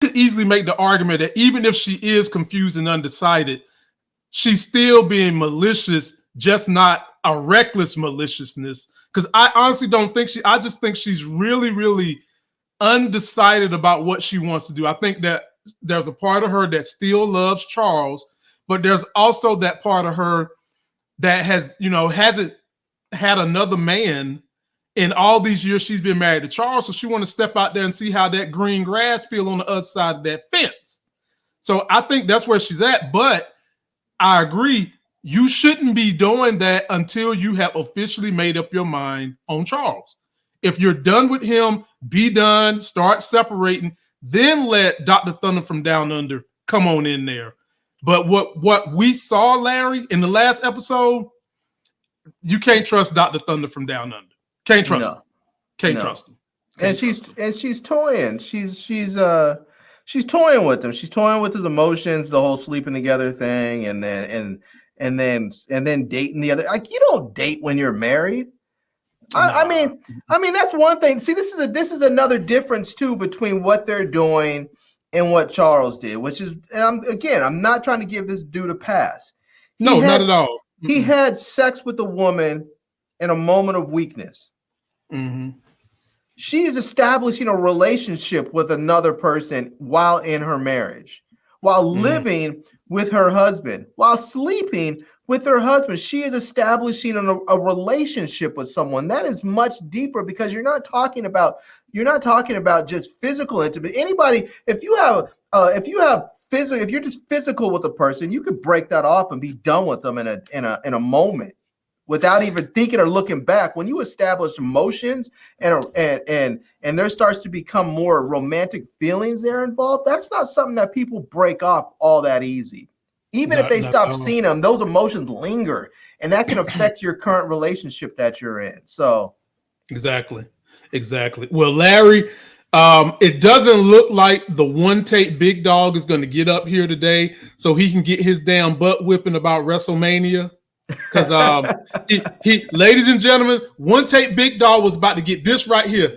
could easily make the argument that even if she is confused and undecided, she's still being malicious, just not a reckless maliciousness. Because I honestly don't think I just think she's really, really undecided about what she wants to do. I think that there's a part of her that still loves Charles, but there's also that part of her that hasn't had another man in all these years she's been married to Charles. So she want to step out there and see how that green grass feel on the other side of that fence. So I think that's where she's at. But I agree, you shouldn't be doing that until you have officially made up your mind on Charles. If you're done with him, be done, start separating, then let Dr. Thunder from Down Under come on in there. But what we saw, Larry, in the last episode, you can't trust Dr. Thunder from Down Under. Can't trust him. Can't trust him. And she's toying. She's toying with him. She's toying with his emotions, the whole sleeping together thing, and then dating the other. Like, you don't date when you're married. I mean that's one thing. See, this is another difference too between what they're doing and what Charles did, which is, and I'm not trying to give this dude a pass. Not at all. He had sex with a woman in a moment of weakness. Mm-hmm. She is establishing a relationship with another person while in her marriage, while living with her husband, while sleeping with her husband. She is establishing a relationship with someone that is much deeper, because you're not talking about just physical intimacy. Anybody, if you're just physical with a person, you could break that off and be done with them in a moment without even thinking or looking back. When you establish emotions and there starts to become more romantic feelings there involved, that's not something that people break off all that easy. Even if they stop seeing them, those emotions linger, and that can affect your current relationship that you're in. So, exactly. Well, Larry, it doesn't look like the one take big dog is going to get up here today so he can get his damn butt whipping about WrestleMania. Because he, ladies and gentlemen, one take big dog was about to get this right here.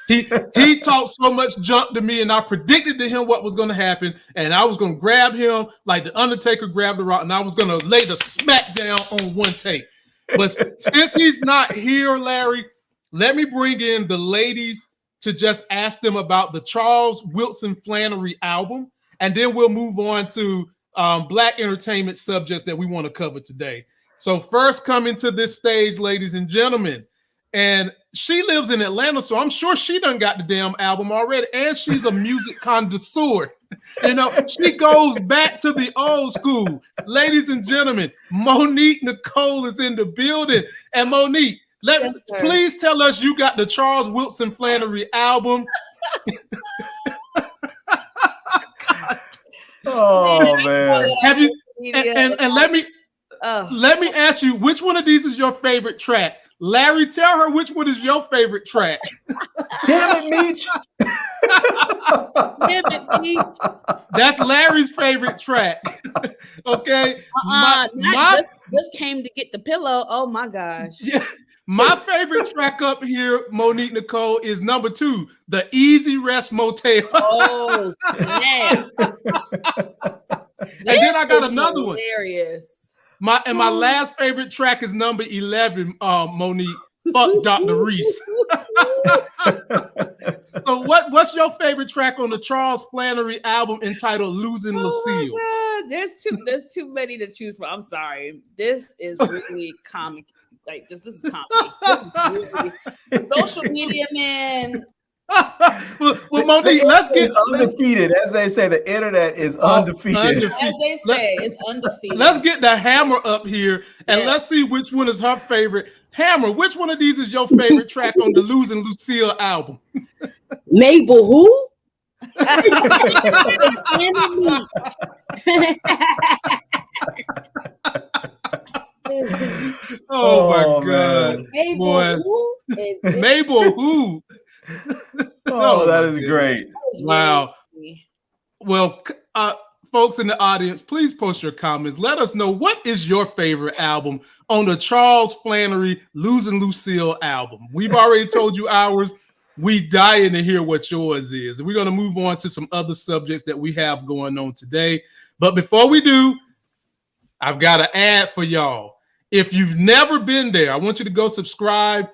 He talked so much junk to me, and I predicted to him what was going to happen, and I was going to grab him like the Undertaker grabbed the Rock, and I was going to lay the smack down on one take. But since he's not here, Larry, let me bring in the ladies to just ask them about the Charles Wilson Flannery album, and then we'll move on to Black entertainment subjects that we want to cover today. So first coming to this stage, ladies and gentlemen, and she lives in Atlanta, so I'm sure she done got the damn album already, and she's a music connoisseur. She goes back to the old school. Ladies and gentlemen, Monique Nicole is in the building. And Monique, please tell us you got the Charles Wilson Flannery album. Oh man! Have you? And let me ask you, which one of these is your favorite track? Larry, tell her which one is your favorite track. Damn it, Meech! Damn it, Meech! That's Larry's favorite track. Okay. Just came to get the pillow. Oh my gosh. Yeah. My favorite track up here, Monique Nicole, is number 2, the Easy Rest Motel. Oh, snap. And then I got another one. Hilarious. My last favorite track is number 11, Monique. Fuck Dr. Reese. So what's your favorite track on the Charles Flannery album entitled Losing Lucille? Oh my God. There's too many to choose from. I'm sorry. This is really comic. Like this is comedy. This is really social media, man. well, Monique, let's get undefeated. As they say, the internet is undefeated. As they say, it's undefeated. Let's get the Hammer up here and let's see which one is her favorite. Hammer, which one of these is your favorite track on the Losing Lucille album? Mabel who? Oh my God. Mabel who? Oh, that is great. Wow. Well, folks in the audience, please post your comments. Let us know, what is your favorite album on the Charles Flannery Losing Lucille album? We've already told you ours. We dying to hear what yours is. And we're going to move on to some other subjects that we have going on today. But before we do, I've got an ad for y'all. If you've never been there, I want you to go subscribe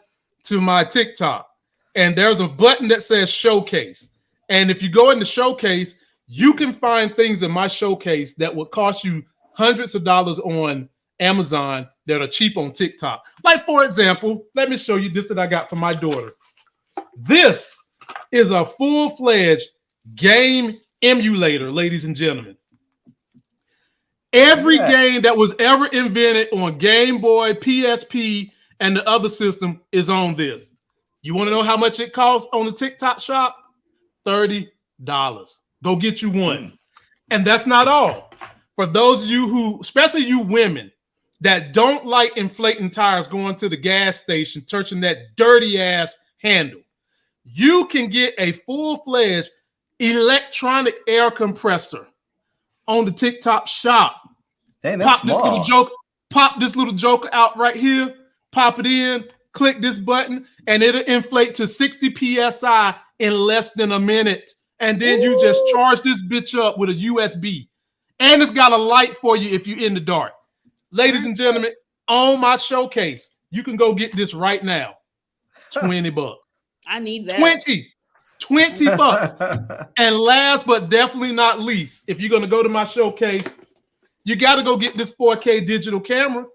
to my TikTok. And there's a button that says Showcase. And if you go into Showcase, you can find things in my showcase that would cost you hundreds of dollars on Amazon that are cheap on TikTok. Like, for example, let me show you this that I got for my daughter. This is a full-fledged game emulator, ladies and gentlemen. Every game that was ever invented on Game Boy, PSP, and the other system is on this. You want to know how much it costs on the TikTok shop? $30. Go get you one. And that's not all. For those of you who, especially you women, that don't like inflating tires going to the gas station, touching that dirty ass handle, you can get a full-fledged electronic air compressor on the TikTok shop. Dang, pop this little joker out right here, pop it in, click this button, and it'll inflate to 60 psi in less than a minute. And then you just charge this bitch up with a USB. And it's got a light for you if you're in the dark. Ladies and gentlemen, on my showcase, you can go get this right now. $20. I need that. 20 bucks. And last but definitely not least, if you're going to go to my showcase, you got to go get this 4K digital camera.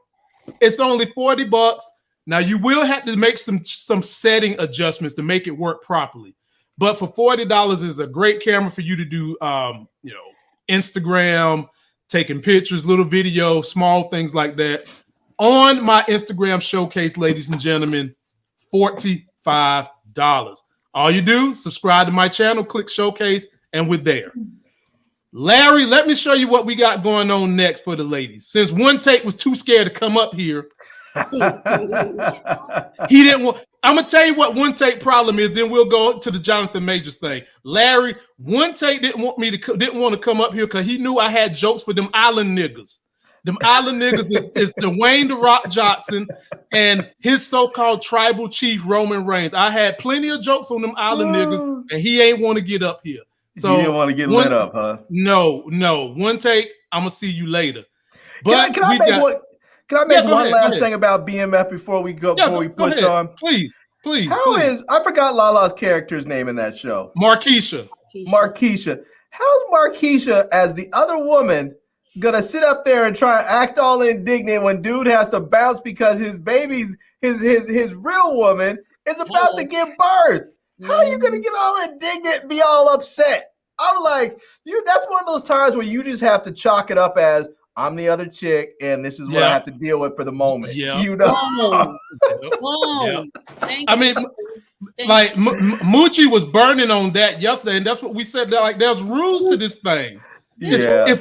It's only $40. Now, you will have to make some setting adjustments to make it work properly. But for $40 is a great camera for you to do, Instagram, taking pictures, little video, small things like that. On my Instagram showcase, ladies and gentlemen, $45. All you do, subscribe to my channel, click showcase, and we're there. Larry, let me show you what we got going on next for the ladies. Since One Take was too scared to come up here, he didn't want. I'm gonna tell you what One Take problem is. Then we'll go to the Jonathan Majors thing. Larry, One Take didn't want to come up here because he knew I had jokes for them island niggas. Them island niggas is Dwayne The Rock Johnson and his so-called tribal chief Roman Reigns. I had plenty of jokes on them island niggas, and he ain't want to get up here. So you didn't want to get lit up, huh? No. One Take. I'm gonna see you later. But can I make one last thing about BMF before we go? Before we push on, please. I forgot Lala's character's name in that show? Markeisha. How's Markeisha as the other woman gonna sit up there and try and act all indignant when dude has to bounce because his baby's his real woman is about to give birth? How are you gonna get all indignant and be all upset? I'm like, that's one of those times where you just have to chalk it up as I'm the other chick, and this is what I have to deal with for the moment. Yeah. You know. I mean, like Moochie was burning on that yesterday, and that's what we said. Like, there's rules to this thing. Yeah.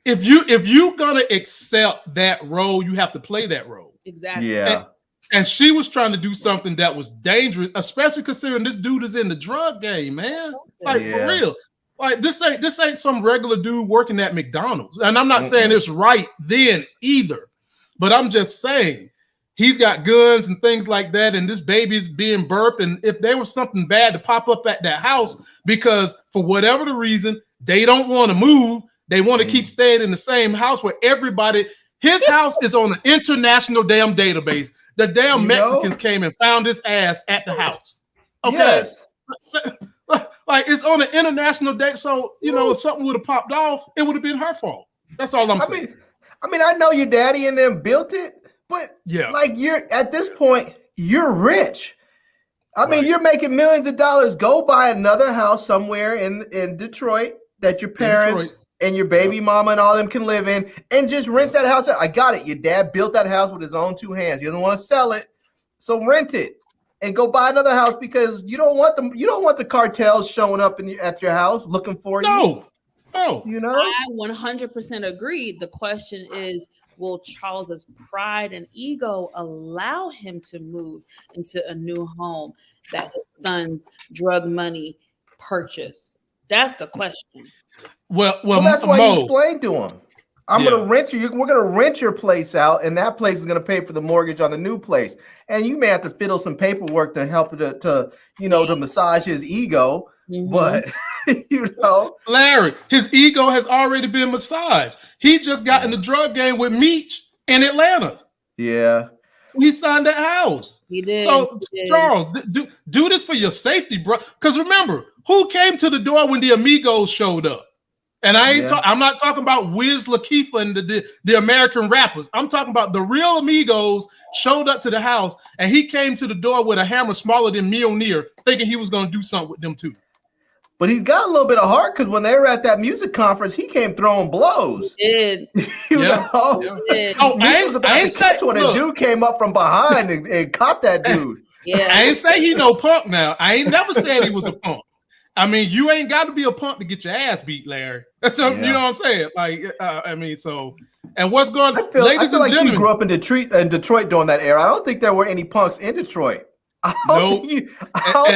If you're gonna accept that role, you have to play that role. Exactly. Yeah. And she was trying to do something that was dangerous, especially considering this dude is in the drug game, man. Like, for real. Like, this ain't some regular dude working at McDonald's. And I'm not saying it's right then either, but I'm just saying he's got guns and things like that, and this baby's being birthed. And if there was something bad to pop up at that house, because for whatever the reason, they don't want to move, they want to keep staying in the same house where his house is on an international damn database. The damn Mexicans came and found his ass at the house. Okay. Yes. Like, it's on an international date, so if something would have popped off, it would have been her fault. That's all I'm saying. I know your daddy and them built it, but like, you're at this point, you're rich. I mean, you're making millions of dollars. Go buy another house somewhere in Detroit that your parents and your baby mama and all them can live in, and just rent that house out. I got it. Your dad built that house with his own two hands. He doesn't want to sell it, so rent it. And go buy another house because you don't want the cartels showing up at your house looking for you. No. I 100% agree. The question is, will Charles's pride and ego allow him to move into a new home that his son's drug money purchased? That's the question. Well, that's why you explained to him. I'm gonna rent you. We're gonna rent your place out, and that place is gonna pay for the mortgage on the new place. And you may have to fiddle some paperwork to help to massage his ego, but Larry, his ego has already been massaged. He just got in the drug game with Meech in Atlanta. Yeah. He signed that house. He did. So, Charles, do this for your safety, bro. Because remember, who came to the door when the Amigos showed up? And I'm not talking about Wiz Lakeefa and the American rappers. I'm talking about the real Amigos showed up to the house, and he came to the door with a hammer smaller than Mjolnir, thinking he was going to do something with them too. But he's got a little bit of heart because when they were at that music conference, he came throwing blows. He did. He was about to catch one, and dude came up from behind and caught that dude. I ain't say he no punk now. I ain't never said he was a punk. I mean, you ain't got to be a punk to get your ass beat, Larry. That's you know what I'm saying. Like, and what's going on? I feel like you grew up in Detroit during that era. I don't think there were any punks in Detroit. I don't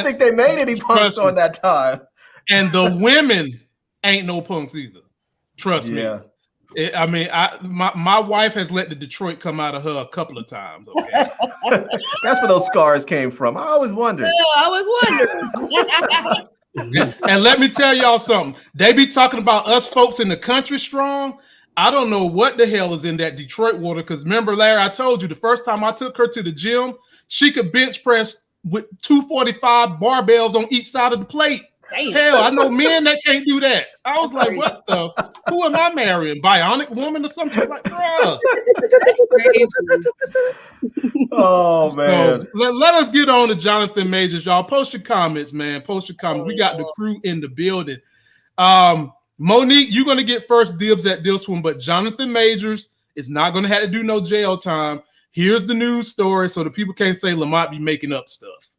think they made any punks during that time. And the women ain't no punks either. Trust me. My wife has let the Detroit come out of her a couple of times. Okay, that's where those scars came from. I always wondered. Yeah, I was wondering. And let me tell y'all something. They be talking about us folks in the country strong. I don't know what the hell is in that Detroit water. Because remember, Larry, I told you the first time I took her to the gym, she could bench press with 245 barbells on each side of the plate. Damn. Hell, I know men that can't do that. I was like, what the? Who am I marrying? Bionic woman or something? Like, bruh. Oh, man. So, let us get on to Jonathan Majors, y'all. Post your comments, man. Post your comments. We got the crew in the building. Monique, you're going to get first dibs at this one, but Jonathan Majors is not going to have to do no jail time. Here's the news story so the people can't say Lamont be making up stuff.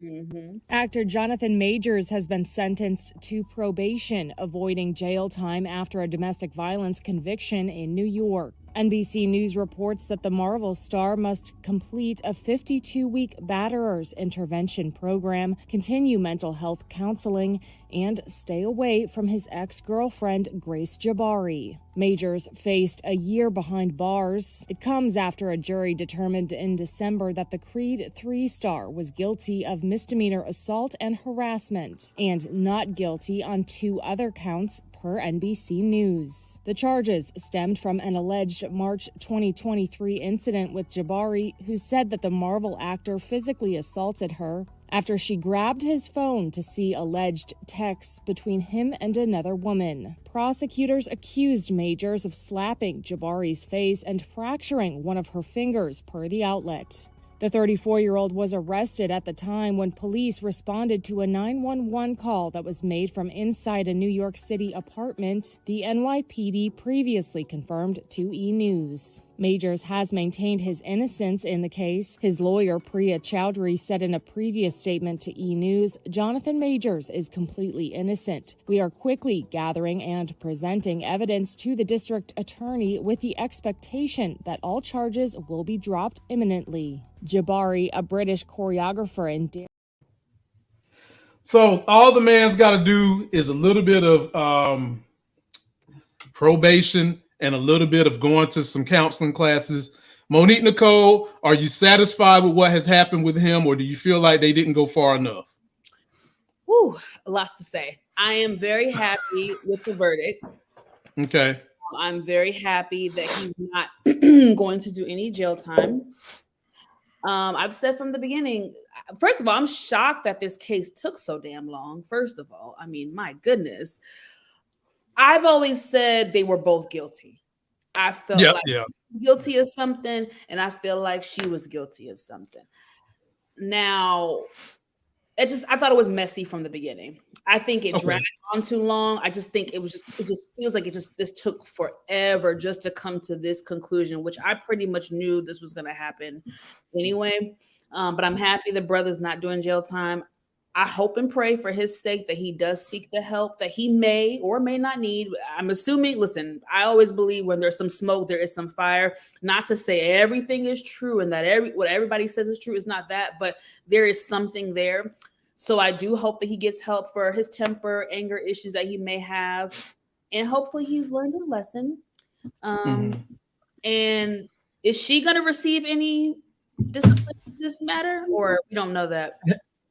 Actor Jonathan Majors has been sentenced to probation, avoiding jail time after a domestic violence conviction in New York. NBC News reports that the Marvel star must complete a 52-week batterers intervention program, continue mental health counseling, and stay away from his ex-girlfriend, Grace Jabari. Majors faced a year behind bars. It comes after a jury determined in December that the Creed 3 star was guilty of misdemeanor assault and harassment and not guilty on 2 other counts per NBC News. The charges stemmed from an alleged March 2023 incident with Jabari, who said that the Marvel actor physically assaulted her after she grabbed his phone to see alleged texts between him and another woman. Prosecutors accused Majors of slapping Jabari's face and fracturing one of her fingers, per the outlet. The 34-year-old was arrested at the time when police responded to a 911 call that was made from inside a New York City apartment, the NYPD previously confirmed to E! News. Majors has maintained his innocence in the case. His lawyer, Priya Chowdhury, said in a previous statement to E! News, Jonathan Majors is completely innocent. We are quickly gathering and presenting evidence to the district attorney with the expectation that all charges will be dropped imminently. Jabari, a British choreographer and So all the man's got to do is a little bit of probation and a little bit of going to some counseling classes. Monique Nicole, are you satisfied with what has happened with him, or do you feel like they didn't go far enough? Whew, lots to say. I am very happy with the verdict. Okay. I'm very happy that he's not going to do any jail time. I've said from the beginning, first of all, I'm shocked that this case took so damn long. First of all, I mean, my goodness. I've always said they were both guilty. I felt guilty of something, and I feel like she was guilty of something. Now, I thought it was messy from the beginning. I think it dragged on too long. I just think it just feels like this took forever just to come to this conclusion, which I pretty much knew this was going to happen anyway. But I'm happy the brother's not doing jail time. I hope and pray for his sake that he does seek the help that he may or may not need. I'm assuming, listen, I always believe when there's some smoke, there is some fire. Not to say everything is true and that what everybody says is true is not that, but there is something there. So I do hope that he gets help for his temper, anger issues that he may have. And hopefully he's learned his lesson. And is she going to receive any discipline in this matter, or we don't know that?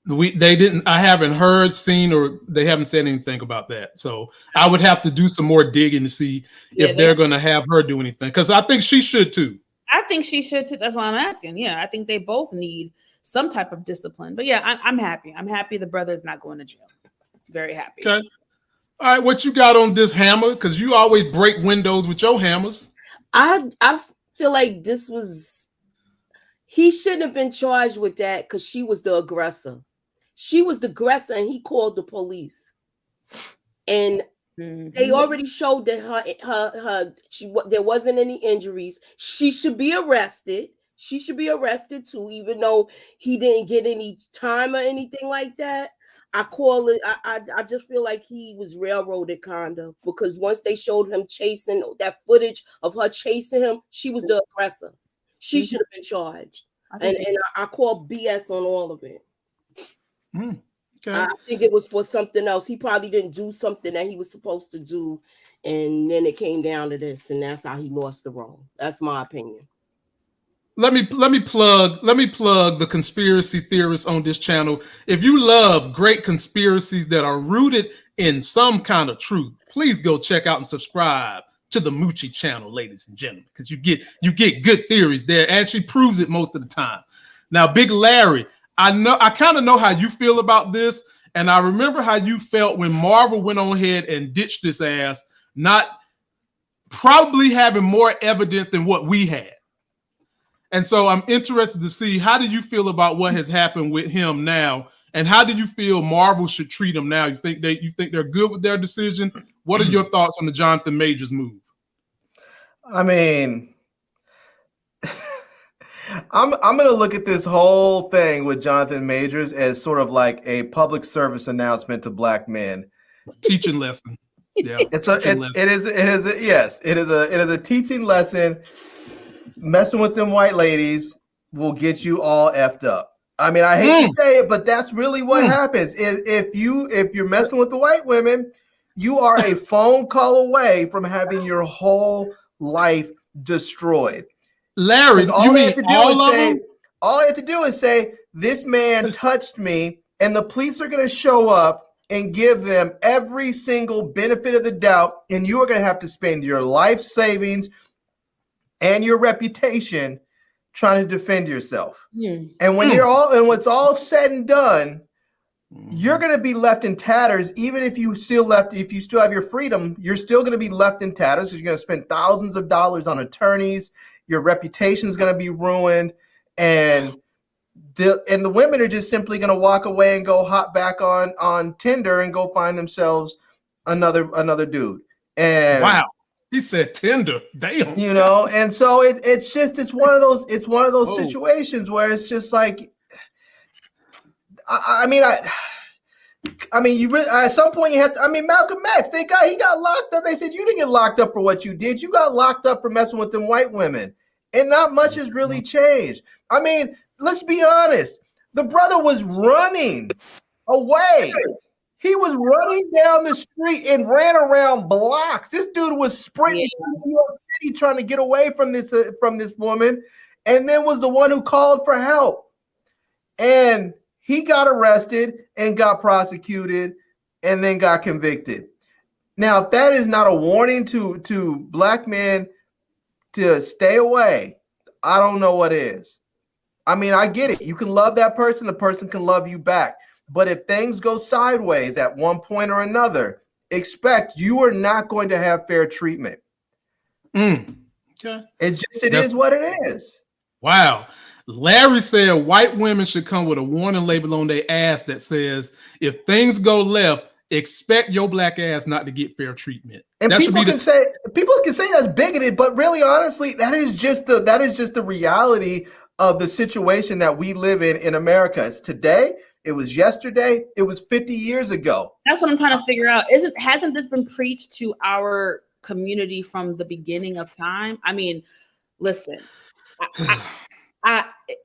They didn't. I haven't heard, seen, or they haven't said anything about that. So I would have to do some more digging to see if they're going to have her do anything, because I think she should too. I think she should too. That's why I'm asking. Yeah, I think they both need some type of discipline. But yeah, I'm happy. I'm happy the brother is not going to jail. Very happy. Okay. All right, what you got on this hammer? Because you always break windows with your hammers. I feel like this was, he shouldn't have been charged with that because she was the aggressor. She was the aggressor and he called the police. And they already showed that there wasn't any injuries. She should be arrested. She should be arrested too, even though he didn't get any time or anything like that. I just feel like he was railroaded kind of, because once they showed him chasing, that footage of her chasing him, she was the aggressor. She should have been charged. And I call BS on all of it. Okay. I think it was for something else. He probably didn't do something that he was supposed to do, and then it came down to this, and that's how he lost the role. That's my opinion. Let me plug the conspiracy theorists on this channel. If you love great conspiracies that are rooted in some kind of truth, please go check out and subscribe to the Moochie channel, ladies and gentlemen, because you get good theories there, and she proves it most of the time. Now, Big Larry, I kind of know how you feel about this, and I remember how you felt when Marvel went on ahead and ditched this ass, not probably having more evidence than what we had. And so I'm interested to see, how do you feel about what has happened with him now, and how do you feel Marvel should treat him now? You think they're good with their decision? What are your thoughts on the Jonathan Majors move? I mean, I'm going to look at this whole thing with Jonathan Majors as sort of like a public service announcement to black men. Teaching lesson. Yeah, it is a teaching lesson. Messing with them white ladies will get you all effed up. I mean, I hate to say it, but that's really what happens. If you're messing with the white women, you are a phone call away from having your whole life destroyed. Larry, all you have to do is say, this man touched me, and the police are going to show up and give them every single benefit of the doubt, and you are going to have to spend your life savings and your reputation trying to defend yourself. And when what's all said and done, you're going to be left in tatters. Even if you still have your freedom, you're still going to be left in tatters. So you're going to spend thousands of dollars on attorneys. Your reputation is going to be ruined, and the women are just simply going to walk away and go hop back on Tinder and go find themselves another dude. And wow. He said Tinder. Damn. You know, and so it's one of those situations where it's just like, I mean, at some point you have to. I mean, Malcolm X, he got locked up. They said, you didn't get locked up for what you did. You got locked up for messing with them white women, and not much has really changed. I mean, let's be honest. The brother was running away. He was running down the street and ran around blocks. This dude was sprinting through New York City trying to get away from this woman, and then was the one who called for help. And he got arrested and got prosecuted and then got convicted. Now, if that is not a warning to black men to stay away, I don't know what is. I mean, I get it. You can love that person. The person can love you back. But if things go sideways at one point or another, expect you are not going to have fair treatment. Okay. It is what it is. Wow. Larry said white women should come with a warning label on their ass that says, if things go left, expect your black ass not to get fair treatment. And people can say that's bigoted, but really, honestly, that is just the reality of the situation that we live in America. It's today. It was yesterday. It was 50 years ago. That's what I'm trying to figure out. Hasn't this been preached to our community from the beginning of time? I mean, listen,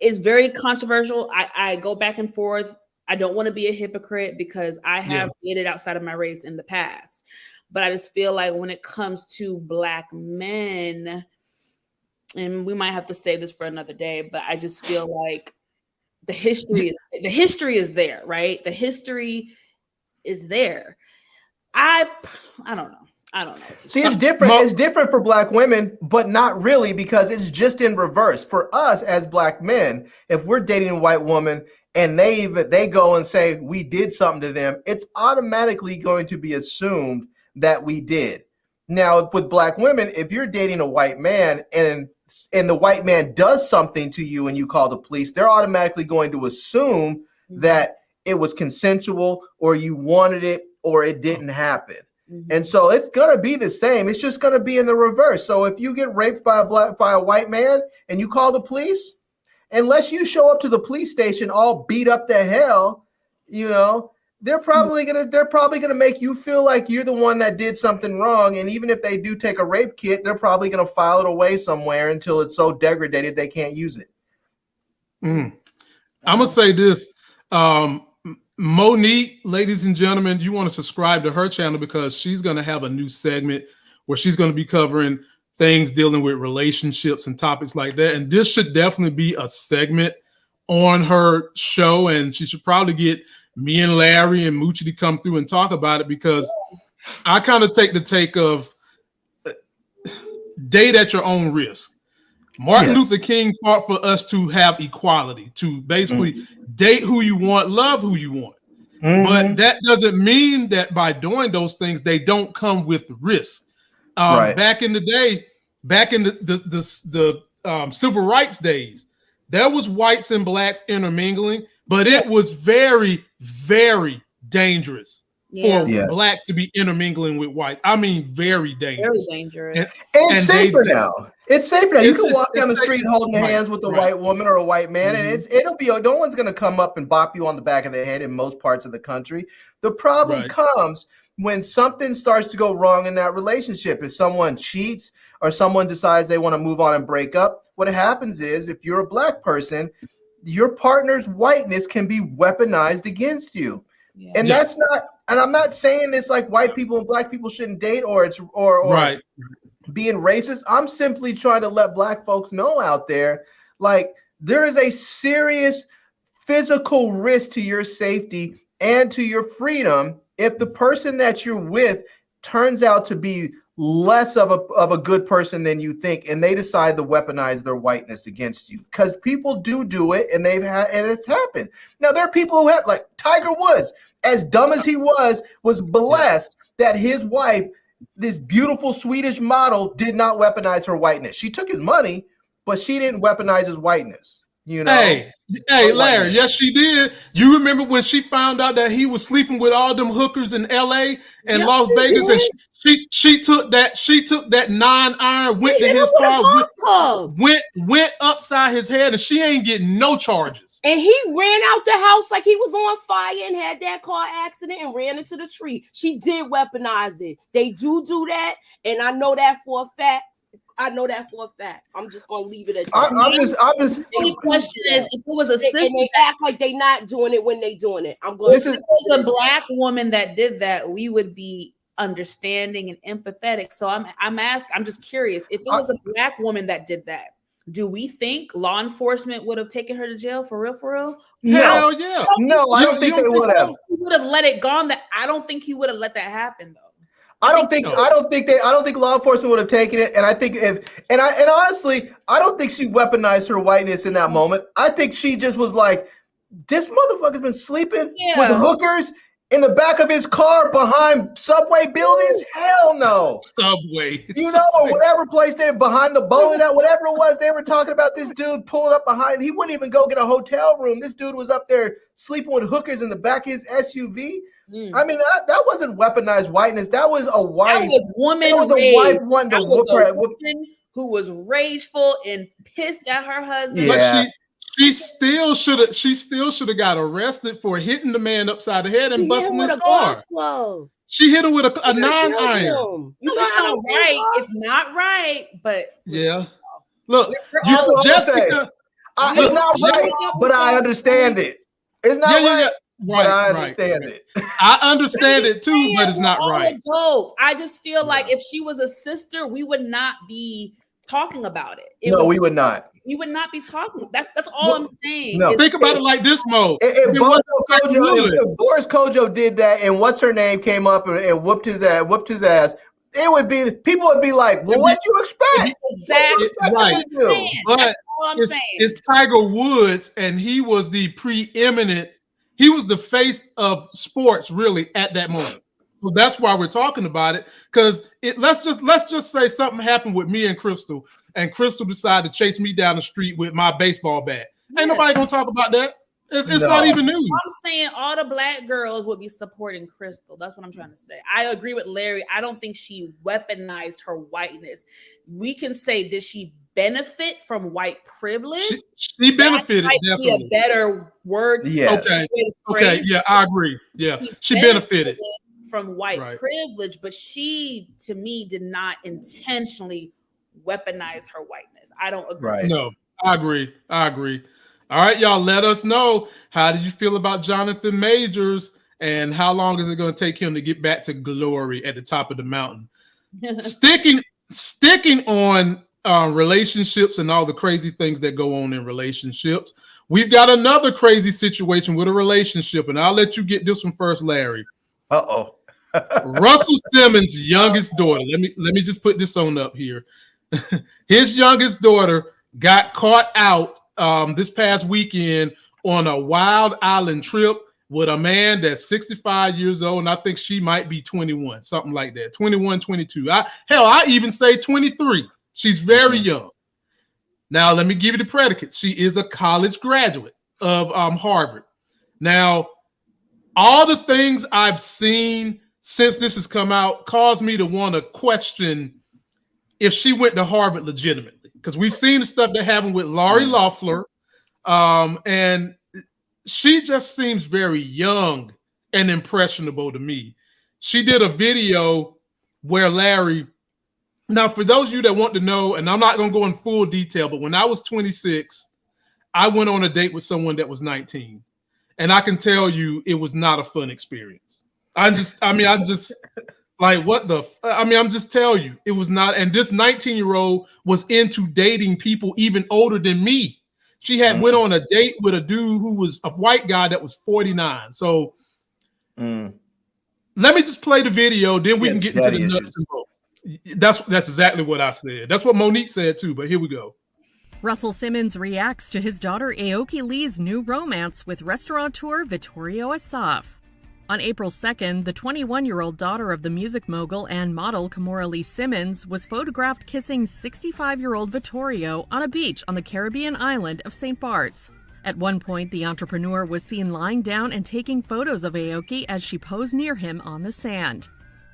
it's very controversial. I go back and forth. I don't want to be a hypocrite because I have dated outside of my race in the past. But I just feel like when it comes to Black men, and we might have to say this for another day, but I just feel like the history is there, right? The history is there. I don't know. See, it's different. It's different for Black women, but not really, because it's just in reverse. For us as Black men, if we're dating a white woman and they go and say we did something to them, it's automatically going to be assumed that we did. Now, with Black women, if you're dating a white man and the white man does something to you and you call the police, they're automatically going to assume that it was consensual, or you wanted it, or it didn't happen. And so it's going to be the same. It's just going to be in the reverse. So if you get raped by a white man and you call the police, unless you show up to the police station all beat up to hell, they're probably gonna make you feel like you're the one that did something wrong. And even if they do take a rape kit, they're probably gonna file it away somewhere until it's so degraded they can't use it. I'm gonna say this. Monique, ladies and gentlemen, you want to subscribe to her channel because she's going to have a new segment where she's going to be covering things dealing with relationships and topics like that. And this should definitely be a segment on her show. And she should probably get me and Larry and Moochie to come through and talk about it, because I kind of take the take of date at your own risk. Martin Luther King fought for us to have equality, to basically date who you want, love who you want. But that doesn't mean that by doing those things, they don't come with risk. Back in the day, back in the civil rights days, there was whites and blacks intermingling, but it was very, very dangerous for blacks to be intermingling with whites. I mean, very dangerous. Very dangerous. And safer now. It's safer now. You can walk down the street holding hands with a white woman or a white man, and it'll be no one's going to come up and bop you on the back of the head in most parts of the country. The problem comes when something starts to go wrong in that relationship. If someone cheats or someone decides they want to move on and break up, what happens is, if you're a black person, your partner's whiteness can be weaponized against you. And that's not, and I'm not saying it's like white people and black people shouldn't date or being racist. I'm simply trying to let black folks know out there, like, there is a serious physical risk to your safety and to your freedom if the person that you're with turns out to be less of a good person than you think, and they decide to weaponize their whiteness against you. Because people do it, and it's happened. Now, there are people who have, like Tiger Woods, as dumb as he was blessed that his wife, this beautiful Swedish model, did not weaponize her whiteness. She took his money, but she didn't weaponize his whiteness. Hey, Larry, yes, she did. You remember when she found out that he was sleeping with all them hookers in LA and Las Vegas, and she took that 9-iron, went to his car, went upside his head, and she ain't getting no charges. And he ran out the house like he was on fire and had that car accident and ran into the tree. She did weaponize it. They do that, and I know that for a fact. I'm just gonna leave it at that. I'm just. The question is, if it was a sister, and they act like they not doing it when they doing it. If it was a black woman that did that, we would be understanding and empathetic. So I'm just curious. If it was a black woman that did that, do we think law enforcement would have taken her to jail for real? Hell yeah. No, I don't think they would have. He would have let it go. I don't think he would have let that happen though. I don't think law enforcement would have taken it. And I think honestly, I don't think she weaponized her whiteness in that moment. I think she just was like, this motherfucker's been sleeping with hookers in the back of his car behind subway buildings. Hell no. Subway. Or whatever place they're behind the bowling alley, whatever it was, they were talking about this dude pulling up behind. He wouldn't even go get a hotel room. This dude was up there sleeping with hookers in the back of his SUV. I mean, that wasn't weaponized whiteness. That was a wife. That was woman. That was a wife wanting to whoop her. Woman who was rageful and pissed at her husband. Yeah. But she still should have got arrested for hitting the man upside the head and busting his car. She hit him with a 9-iron. It's not right. It's not right. But look, it's not right, but I understand it. It's not right. but I understand it. I understand it too, but it's not all right. Adults. I just feel like if she was a sister, we would not be talking about it. No, we would not. We would not be talking. That's all I'm saying. No. Think about it like this, Mo. If Boris Kojo did that, and what's her name came up and whooped his ass, it would be people would be like, "Well, what you expect?" Exactly. Right. But I'm saying. It's Tiger Woods, and he was the preeminent. He was the face of sports, really, at that moment. So that's why we're talking about it. Because let's just say something happened with me and Crystal decided to chase me down the street with my baseball bat. Ain't nobody gonna talk about that. It's not even news. I'm saying all the black girls would be supporting Crystal. That's what I'm trying to say. I agree with Larry. I don't think she weaponized her whiteness. We can say, did she benefit from white privilege? She benefited, that might definitely. be a better word. Yeah. Okay. Yeah, I agree. Yeah, she benefited from white privilege, but she, to me, did not intentionally weaponize her whiteness. I don't agree. Right. No, I agree. All right, y'all, let us know, how did you feel about Jonathan Majors, and how long is it going to take him to get back to glory at the top of the mountain? Sticking on relationships and all the crazy things that go on in relationships, we've got another crazy situation with a relationship, and I'll let you get this one first, Larry. Russell Simmons' youngest daughter. Let me just put this on up here. His youngest daughter got caught out this past weekend on a Wild Island trip with a man that's 65 years old, and I think she might be 21, something like that, 21, 22. I even say 23. She's very young. Now, let me give you the predicate. She is a college graduate of Harvard. Now, all the things I've seen since this has come out caused me to want to question if she went to Harvard legitimately, because we've seen the stuff that happened with Lori Loeffler, and she just seems very young and impressionable to me. She did a video where Larry, now for those of you that want to know, and I'm not going to go in full detail, but when I was 26, I went on a date with someone that was 19, and I can tell you it was not a fun experience. I'm just like, what the? I'm just telling you, it was not. And this 19-year-old was into dating people even older than me. She had went on a date with a dude who was a white guy that was 49. So let me just play the video, then we can get into the nuts and bolts. That's exactly what I said. That's what Monique said too. But here we go. Russell Simmons reacts to his daughter Aoki Lee's new romance with restaurateur Vittorio Asaf. On April 2nd, the 21-year-old daughter of the music mogul and model Kimora Lee Simmons was photographed kissing 65-year-old Vittorio on a beach on the Caribbean island of St. Bart's. At one point, the entrepreneur was seen lying down and taking photos of Aoki as she posed near him on the sand.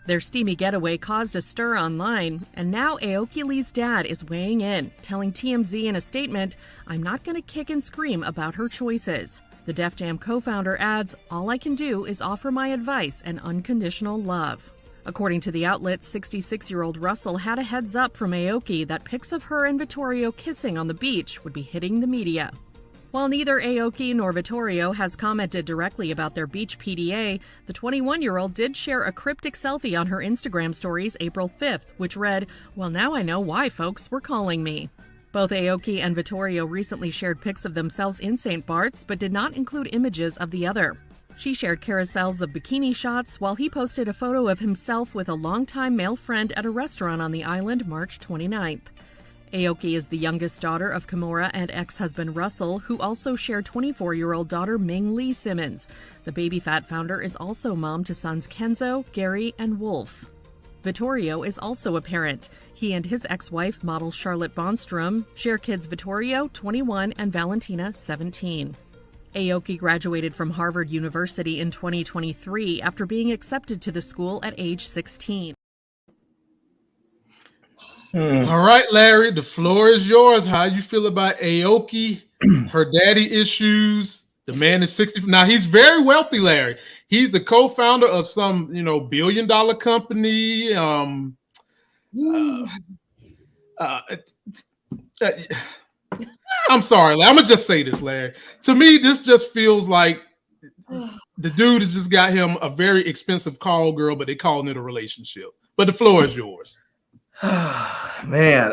Their steamy getaway caused a stir online, and now Aoki Lee's dad is weighing in, telling TMZ in a statement, "I'm not going to kick and scream about her choices." The Def Jam co-founder adds, "All I can do is offer my advice and unconditional love." According to the outlet, 66-year-old Russell had a heads up from Aoki that pics of her and Vittorio kissing on the beach would be hitting the media. While neither Aoki nor Vittorio has commented directly about their beach PDA, the 21-year-old did share a cryptic selfie on her Instagram stories April 5th, which read, "Well, now I know why folks were calling me." Both Aoki and Vittorio recently shared pics of themselves in St. Bart's, but did not include images of the other. She shared carousels of bikini shots, while he posted a photo of himself with a longtime male friend at a restaurant on the island March 29th. Aoki is the youngest daughter of Kimora and ex-husband Russell, who also shared 24-year-old daughter Ming Lee Simmons. The Baby Fat founder is also mom to sons Kenzo, Gary, and Wolf. Vittorio is also a parent. He and his ex-wife, model Charlotte Bonstrom, share kids Vittorio, 21, and Valentina, 17. Aoki graduated from Harvard University in 2023 after being accepted to the school at age 16. All right, Larry, the floor is yours. How you feel about Aoki, her daddy issues? The man is 60. Now, he's very wealthy, Larry. He's the co-founder of some, billion-dollar company. I'm sorry, I'm going to just say this, Larry. To me, this just feels like The dude has just got him a very expensive call girl, but they calling it a relationship. But the floor is yours. Man,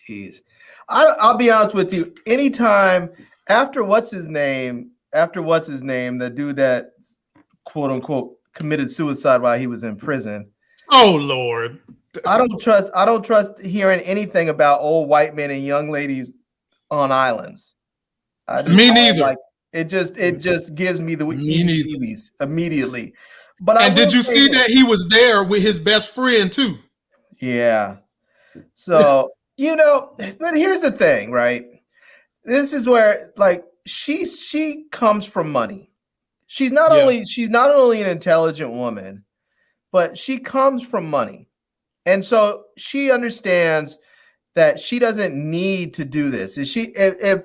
jeez. I'll be honest with you. Anytime after what's his name, the dude that quote unquote committed suicide while he was in prison. Oh Lord. I don't trust hearing anything about old white men and young ladies on islands. Me neither. Like it just gives me the heebie-jeebies immediately. But did you see that he was there with his best friend too? Yeah. So but here's the thing, right? This is where like she comes from money. She's not only an intelligent woman, but she comes from money. And so she understands that she doesn't need to do this. If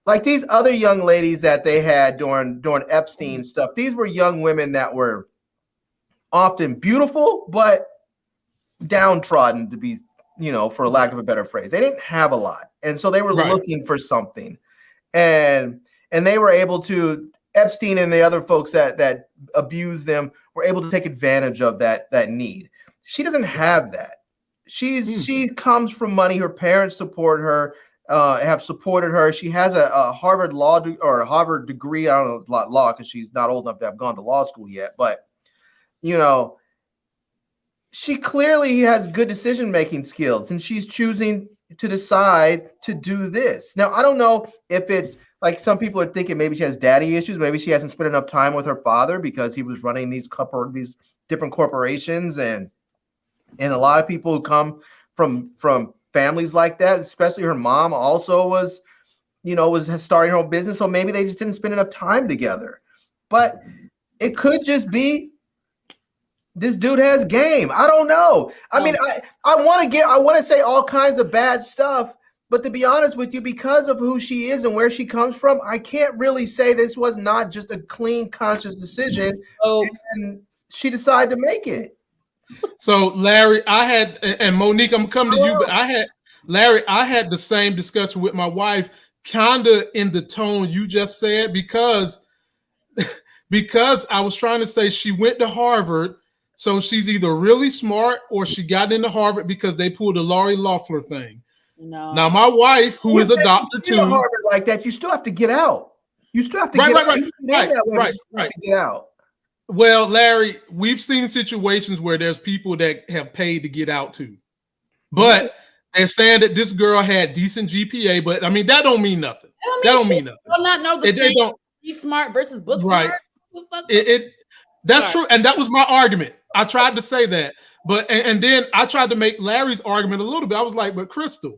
like these other young ladies that they had during Epstein stuff, these were young women that were often beautiful, but downtrodden, to be, for lack of a better phrase. They didn't have a lot. And so they were looking for something. And they were able to, Epstein and the other folks that abused them were able to take advantage of that need. She doesn't have that. She comes from money. Her parents support her, have supported her. She has a Harvard or a Harvard degree. I don't know if it's law because she's not old enough to have gone to law school yet. But, she clearly has good decision-making skills, and she's choosing to decide to do this. Now, I don't know if it's like some people are thinking maybe she has daddy issues. Maybe she hasn't spent enough time with her father because he was running these different corporations, and a lot of people who come from families like that, especially her mom also was starting her own business. So maybe they just didn't spend enough time together. But it could just be this dude has game. I don't know. I mean, I want to say all kinds of bad stuff, but to be honest with you, because of who she is and where she comes from, I can't really say this was not just a clean, conscious decision. And she decided to make it. So Larry, and Monique, I'm coming to you, but I had the same discussion with my wife, kind of in the tone you just said, because I was trying to say she went to Harvard. So she's either really smart or she got into Harvard because they pulled the Lori Loeffler thing. No. Now my wife, who is a doctor too, Harvard like that, you still have to get out. You still have to get out. Well, Larry, we've seen situations where there's people that have paid to get out too, but they're saying that this girl had decent GPA. But I mean, that don't mean nothing. That don't mean nothing. I'll not know the same. Street smart versus book smart. That's true, and that was my argument. I tried to say that, but and then I tried to make Larry's argument a little bit. I was like, but Crystal,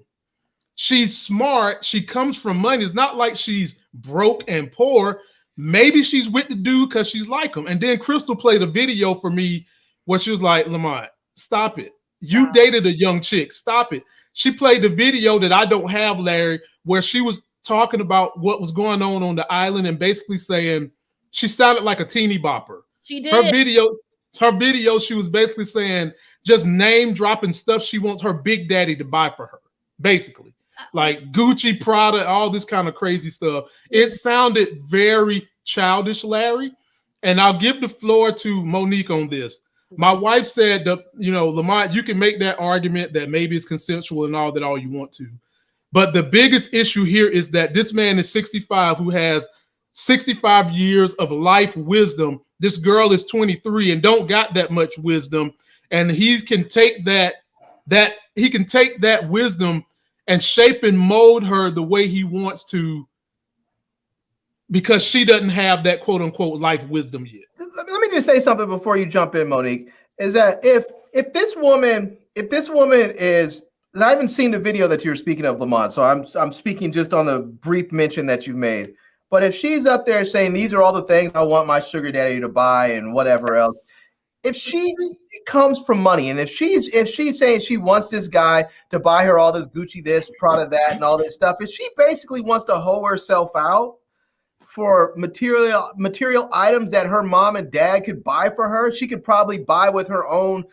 she's smart. She comes from money. It's not like she's broke and poor. Maybe she's with the dude because she's like him. And then Crystal played a video for me where she was like, Lamont, stop it. You dated a young chick. Stop it. She played the video that I don't have, Larry, where she was talking about what was going on the island and basically saying she sounded like a teeny bopper. She did. Her video, she was basically saying, just name dropping stuff she wants her big daddy to buy for her, basically. Like Gucci, Prada, all this kind of crazy stuff. It sounded very childish, Larry. And I'll give the floor to Monique on this. My wife said that, Lamont, you can make that argument that maybe it's consensual and all that all you want to. But the biggest issue here is that this man is 65 who has 65 years of life wisdom. This girl is 23 and don't got that much wisdom. And he can take that wisdom and shape and mold her the way he wants to, because she doesn't have that quote unquote life wisdom yet. Let me just say something before you jump in, Monique, is that if this woman is, and I haven't seen the video that you're speaking of, Lamont, so I'm speaking just on the brief mention that you made. But if she's up there saying, these are all the things I want my sugar daddy to buy and whatever else, if she comes from money, and if she's saying she wants this guy to buy her all this Gucci this, Prada that, and all this stuff, if she basically wants to hoe herself out for material items that her mom and dad could buy for her, she could probably buy with her own,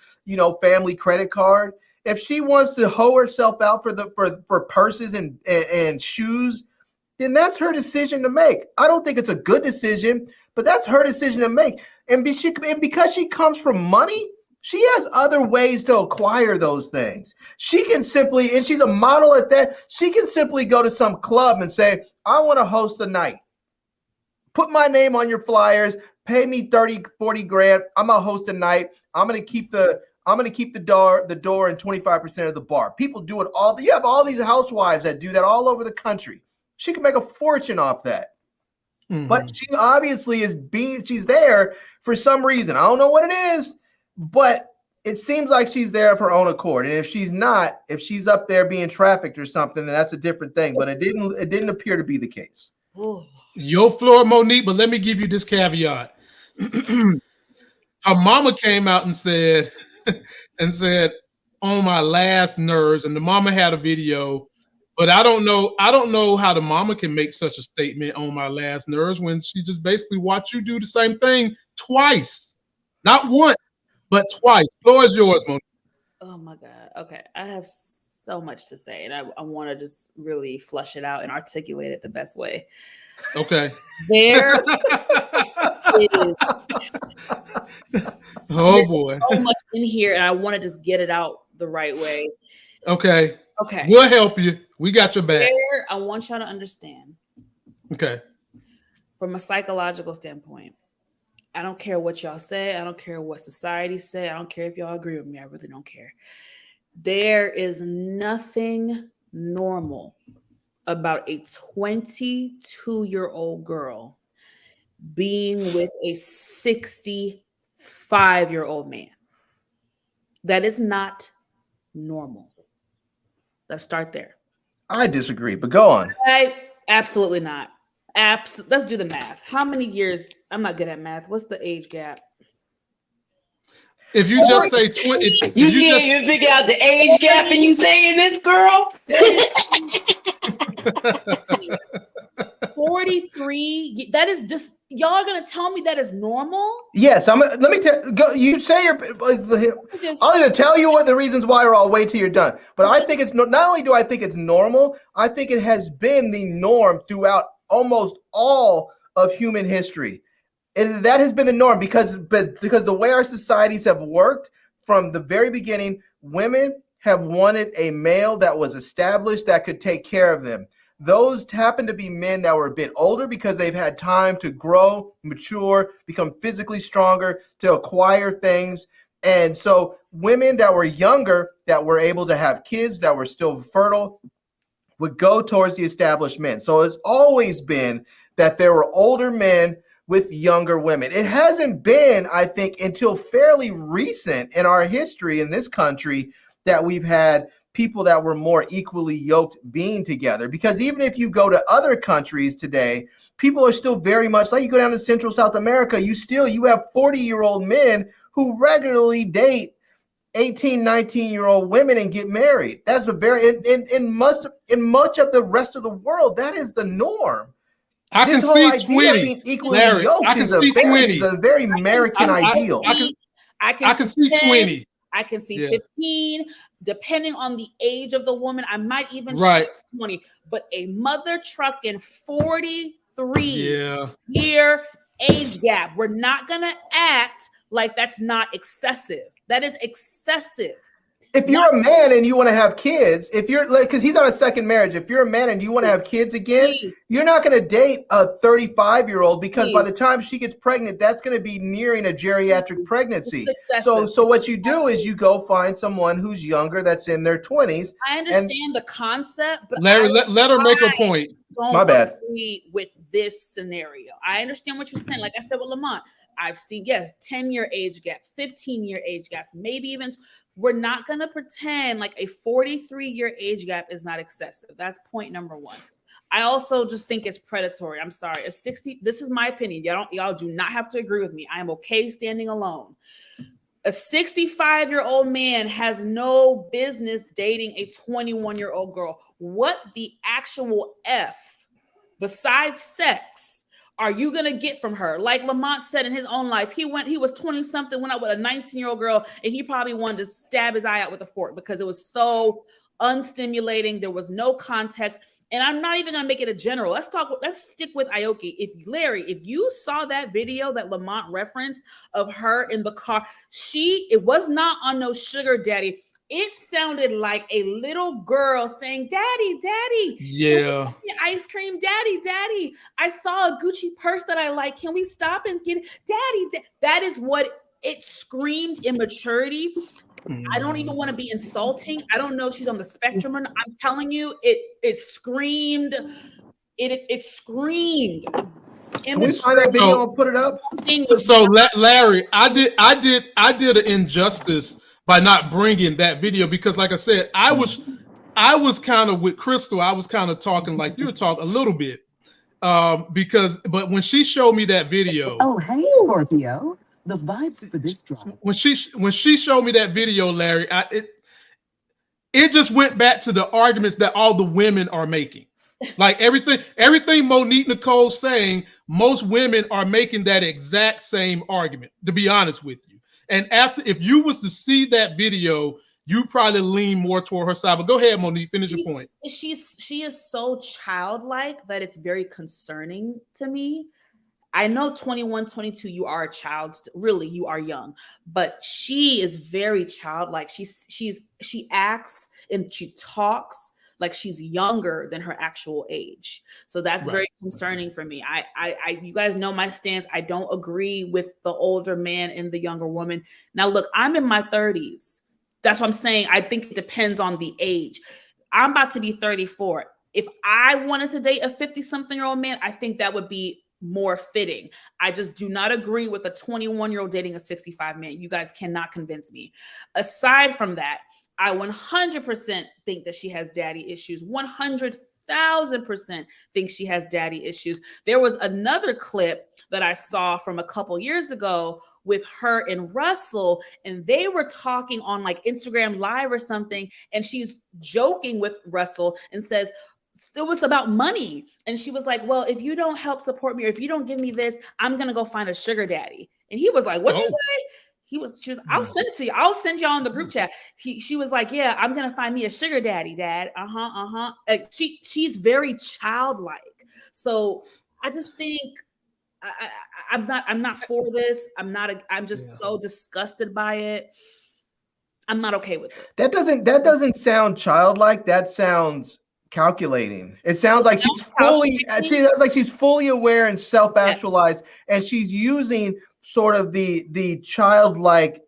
family credit card. If she wants to hoe herself out for purses and shoes, then that's her decision to make. I don't think it's a good decision, but that's her decision to make. And because she comes from money, she has other ways to acquire those things. She can simply, and she's a model at that, she can simply go to some club and say, I want to host a night. Put my name on your flyers, pay me 30, 40 grand. I'm going to host a night. I'm going to keep the door and 25% of the bar. People do it all. You have all these housewives that do that all over the country. She can make a fortune off that. Mm-hmm. But she obviously she's there for some reason. I don't know what it is, but it seems like she's there of her own accord. And if she's not, if she's up there being trafficked or something, then that's a different thing. But it didn't appear to be the case. Your floor, Monique, but let me give you this caveat. Her mama came out and said, on my last nerves, and the mama had a video, but I don't know how the mama can make such a statement on my last nerves when she just basically watched you do the same thing twice. Not once, but twice. Floor is yours, Monique. Oh my God. Okay. I have so much to say, and I want to just really flush it out and articulate it the best way. Okay. There is boy. So much in here, and I want to just get it out the right way. Okay. Okay. We'll help you. We got your back. I want y'all to understand. Okay. From a psychological standpoint, I don't care what y'all say. I don't care what society say. I don't care if y'all agree with me. I really don't care. There is nothing normal about a 22-year-old girl being with a 65-year-old man. That is not normal. Let's start there. I disagree, but go on. Absolutely not. Let's do the math. How many years? I'm not good at math. What's the age gap? If you just say 20, you can't even figure out the age gap, and you saying this, girl? 43. That is just, y'all are gonna tell me that is normal? Yes, let me tell you. Say I'll either tell you what the reasons why, or I'll wait till you're done. But I think it's not only do I think it's normal, I think it has been the norm throughout almost all of human history. And that has been the norm because the way our societies have worked from the very beginning, women have wanted a male that was established that could take care of them. Those happen to be men that were a bit older because they've had time to grow, mature, become physically stronger, to acquire things. And so women that were younger, that were able to have kids, that were still fertile, would go towards the established men. So it's always been that there were older men with younger women. It hasn't been, I think, until fairly recent in our history in this country that we've had people that were more equally yoked being together. Because even if you go to other countries today, people are still very much like, you go down to Central South America, you have 40-year-old men who regularly date 18, 19-year-old women and get married. That's in much of the rest of the world, that is the norm. I can see 20. Larry, I can see 20. It's a very American ideal. I can see 20. I can see 15, depending on the age of the woman. I might even 20. But a mother trucking 43-year age gap. We're not gonna act like that's not excessive. That is excessive. If you're a man and you want to have kids, if you're like, because he's on a second marriage, if you're a man and you want to have kids again, you're not going to date a 35-year-old because by the time she gets pregnant, that's going to be nearing a geriatric pregnancy. So what you do is you go find someone who's younger, that's in their 20s. I understand the concept, but Larry, let her make a point. My bad. Agree with this scenario. I understand what you're saying. Like I said with Lamont, I've seen 10-year age gap, 15-year age gaps, maybe even. We're not going to pretend like a 43-year age gap is not excessive. That's point number one. I also just think it's predatory. I'm sorry. A 60, this is my opinion. Y'all do not have to agree with me. I am okay standing alone. A 65-year-old man has no business dating a 21-year-old girl. What the actual F, besides sex, are you going to get from her? Like Lamont said in his own life, he was 20-something, went out with a 19-year-old girl, and he probably wanted to stab his eye out with a fork because it was so unstimulating. There was no context. And I'm not even gonna make it a general. Let's stick with Aoki. If you saw that video that Lamont referenced of her in the car, it was not on no sugar daddy. It sounded like a little girl saying, "Daddy, daddy, Yeah, ice cream, daddy, daddy. I saw a Gucci purse that I like. Can we stop and get it? Daddy, that is what it screamed, immaturity. I don't even want to be insulting. I don't know if she's on the spectrum or not. I'm telling you, it screamed. It screamed. Can we find that video and put it up? So Larry, I did an injustice by not bringing that video, because, like I said, I was kind of with Crystal. I was kind of talking like you were talking a little bit, but when she showed me that video, oh hey Scorpio, the vibes for this drop. When she showed me that video, Larry, it just went back to the arguments that all the women are making. Like everything Monique Nicole's saying, most women are making that exact same argument, to be honest with you. And if you was to see that video, you probably lean more toward her side. But go ahead, Monique, finish your point. She is so childlike that it's very concerning to me. I know 21, 22, you are a child. Really, you are young. But she is very childlike. She acts and she talks like she's younger than her actual age. So that's very concerning for me. You guys know my stance. I don't agree with the older man and the younger woman. Now, look, I'm in my 30s. That's what I'm saying. I think it depends on the age. I'm about to be 34. If I wanted to date a 50-something-year-old man, I think that would be more fitting. I just do not agree with a 21-year-old dating a 65 man. You guys cannot convince me. Aside from that, I 100% think that she has daddy issues. 100,000% think she has daddy issues. There was another clip that I saw from a couple years ago with her and Russell, and they were talking on like Instagram Live or something, and she's joking with Russell and says, it was about money. And she was like, well, if you don't help support me, or if you don't give me this, I'm going to go find a sugar daddy. And he was like, what'd you say? She was, I'll send it to you. I'll send y'all in the group chat. She was like, yeah, I'm going to find me a sugar daddy, dad. She's very childlike. So I just think I'm not for this. I'm just so disgusted by it. I'm not okay with it. That doesn't sound childlike. That sounds calculating. It sounds like she's fully aware and self-actualized, and she's using sort of the childlike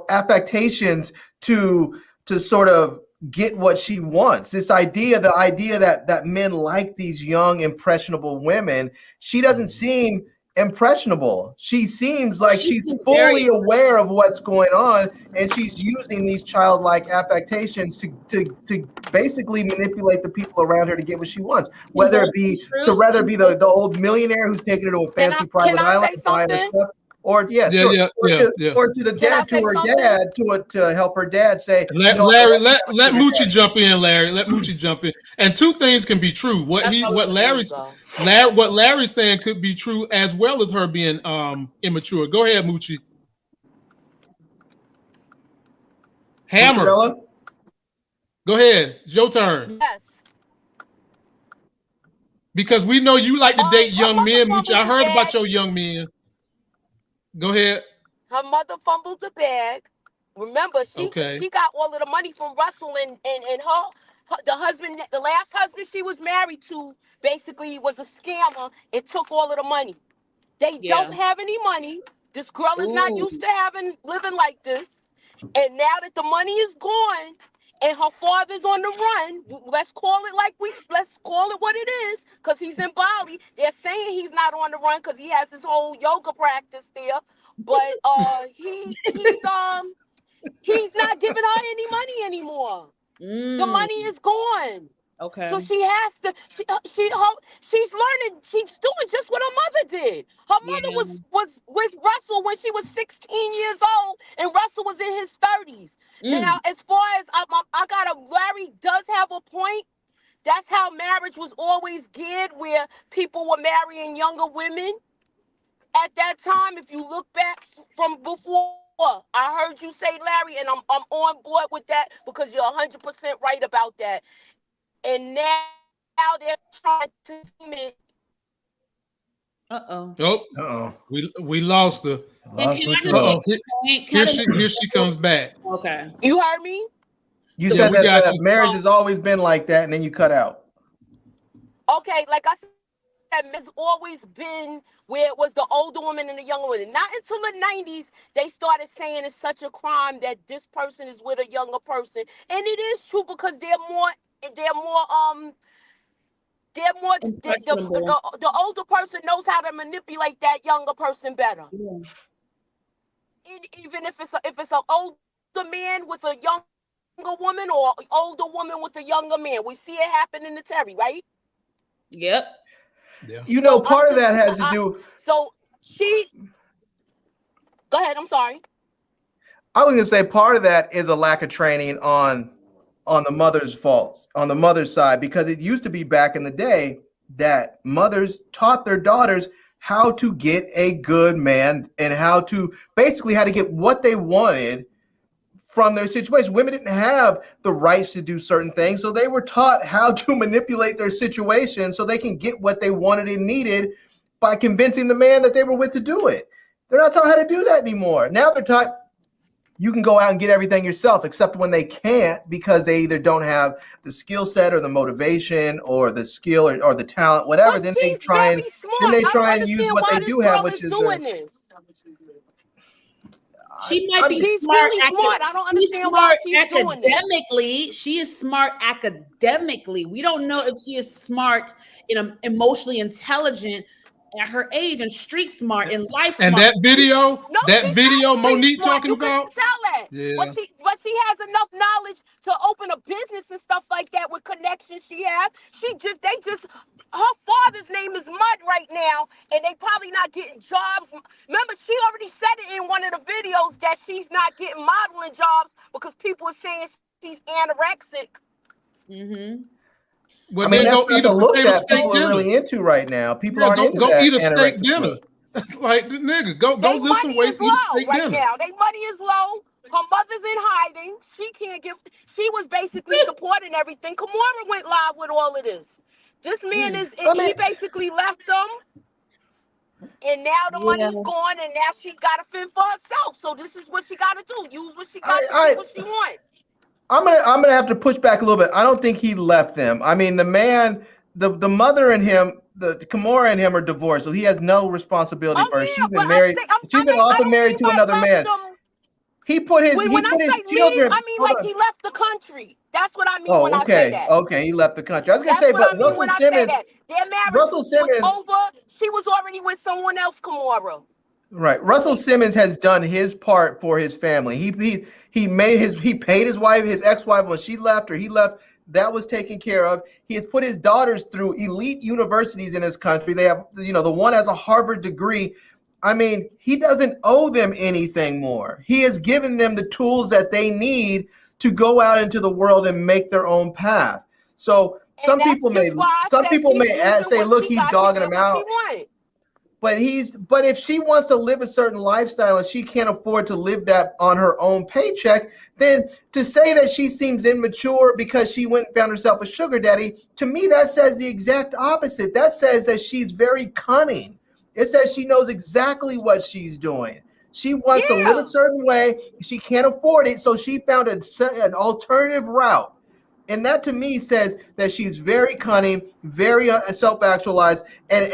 affectations to sort of get what she wants. The idea that men like these young impressionable women. She doesn't seem impressionable. She seems like she's fully aware of what's going on, and she's using these childlike affectations to basically manipulate the people around her to get what she wants. Whether it be the old millionaire who's taking her to a fancy private island and buying her stuff, or to the dad, to her dad, to help her dad say, Larry, let Moochie jump in, Larry. Let Moochie jump in. And two things can be true. What Larry's saying could be true, as well as her being immature. Go ahead, Moochie. Hammer. Mozzarella? Go ahead. It's your turn. Yes. Because we know you like to date young men, Moochie. I heard about your young men. Go ahead. Her mother fumbled the bag. Remember, she got all of the money from Russell and the husband, the last husband she was married to, basically was a scammer and took all of the money. They don't have any money. This girl is not used to living like this. And now that the money is gone and her father's on the run, let's call it what it is, because he's in Bali. They're saying he's not on the run because he has his whole yoga practice there. But he's not giving her any money anymore. The money is gone. Okay. So she has to. She's learning. She's doing just what her mother did. Her mother was with Russell when she was 16 years old, and Russell was in his 30s. Now, as far as Larry does have a point. That's how marriage was always geared, where people were marrying younger women. At that time, if you look back from before I heard you say, Larry, and I'm on board with that because you're 100% right about that. And now they're trying to limit. Oh, we lost her. And can I just make a point? Here she comes back. Okay, you heard me. You said that the marriage has always been like that, and then you cut out. Okay, like I said, it's always been where it was the older woman and the younger woman. Not until the 90s they started saying it's such a crime that this person is with a younger person, and it is true because the older person knows how to manipulate that younger person better. Yeah. Even if it's an older man with a younger woman or an older woman with a younger man, we see it happen in the Terry, right? Yep. Yeah. You know, part of that has to do. So go ahead. I'm sorry. I was going to say part of that is a lack of training on the mother's faults, on the mother's side, because it used to be back in the day that mothers taught their daughters how to get a good man and how to get what they wanted from their situation. Women didn't have the rights to do certain things, so they were taught how to manipulate their situation so they can get what they wanted and needed by convincing the man that they were with to do it. They're not taught how to do that anymore. Now they're taught you can go out and get everything yourself, except when they can't because they either don't have the skill set or the motivation or the skill or the talent, whatever. But then they try and use what they do have, which is doing this. She might be smart. Really smart. I don't understand why she's doing this. Academically, she is smart academically. We don't know if she is smart and emotionally intelligent at her age and street smart and life smart. And that video Monique talking about. Tell that. Yeah. But she has enough knowledge to open a business and stuff like that with connections she has. Her father's name is Mud right now, and they probably not getting jobs. Remember, she already said it in one of the videos that she's not getting modeling jobs because people are saying she's anorexic. Mm-hmm. Well, I mean, that's not the look that people are really into right now. People aren't into that. Go eat a steak dinner. Like, nigga, go lift some weights, eat a steak dinner. Now, their money is low. Her mother's in hiding. She was basically supporting everything. Kimora went live with all of this. This man he basically left them. And now the money's gone, and now she got to fend for herself. So this is what she got to do. Use what she got to do what she wants. I'm gonna have to push back a little bit. I don't think he left them. I mean, the man, the mother and him, the Kimora and him are divorced, so he has no responsibility for her. She's been married. She's been often married to another man. He put his children. I mean, like he left the country. That's what I mean when I say that. Okay, he left the country. I was gonna say, but Russell Simmons. Their marriage was over. She was already with someone else, Kimora. Right. Russell Simmons has done his part for his family. He paid his wife, his ex-wife, when she left or he left. That was taken care of. He has put his daughters through elite universities in this country. They have, the one has a Harvard degree. I mean, he doesn't owe them anything more. He has given them the tools that they need to go out into the world and make their own path. So some people may say, look, he's dogging them out. But if she wants to live a certain lifestyle and she can't afford to live that on her own paycheck, then to say that she seems immature because she went and found herself a sugar daddy, to me, that says the exact opposite. That says that she's very cunning. It says she knows exactly what she's doing. She wants to live a certain way. She can't afford it, so she found an alternative route. And that to me says that she's very cunning, very self-actualized, and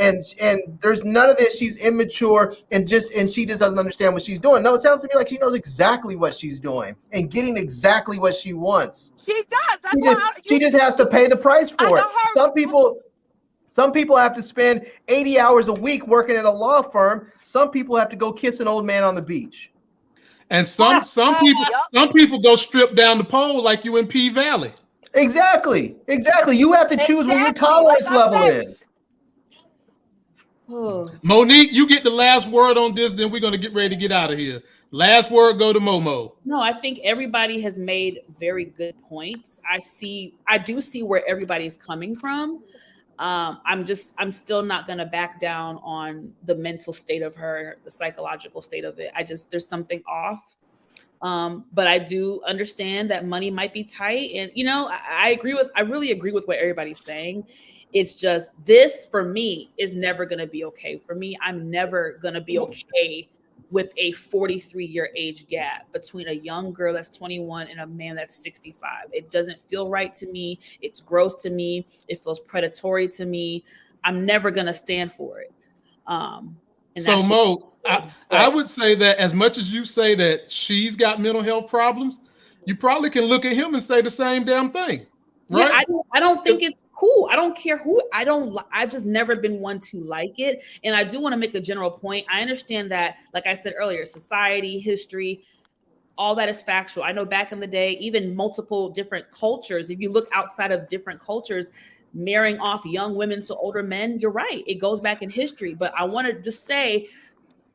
there's none of this. She's immature and she just doesn't understand what she's doing. No, it sounds to me like she knows exactly what she's doing and getting exactly what she wants. She does. She just has to pay the price for it. Some people have to spend 80 hours a week working at a law firm. Some people have to go kiss an old man on the beach. And some people go strip down the pole like you in P Valley. Exactly. You have to choose what your tolerance level is. Monique, you get the last word on this, then we're going to get ready to get out of here. Last word go to Momo. No, I think everybody has made very good points. I do see where everybody is coming from. I'm still not going to back down on the mental state of her, the psychological state of it. There's something off. But I do understand that money might be tight. And, I really agree with what everybody's saying. It's just this for me is never going to be okay. For me, I'm never going to be okay with a 43-year age gap between a young girl that's 21 and a man that's 65. It doesn't feel right to me. It's gross to me. It feels predatory to me. I'm never going to stand for it. So Mo, I would say that as much as you say that she's got mental health problems, you probably can look at him and say the same damn thing. Right? Yeah, I don't think it's cool. I don't care who. I've just never been one to like it. And I do want to make a general point. I understand that, like I said earlier, society, history, all that is factual. I know back in the day, even multiple different cultures, if you look outside of different cultures, marrying off young women to older men, you're right. It goes back in history. But I want to just say,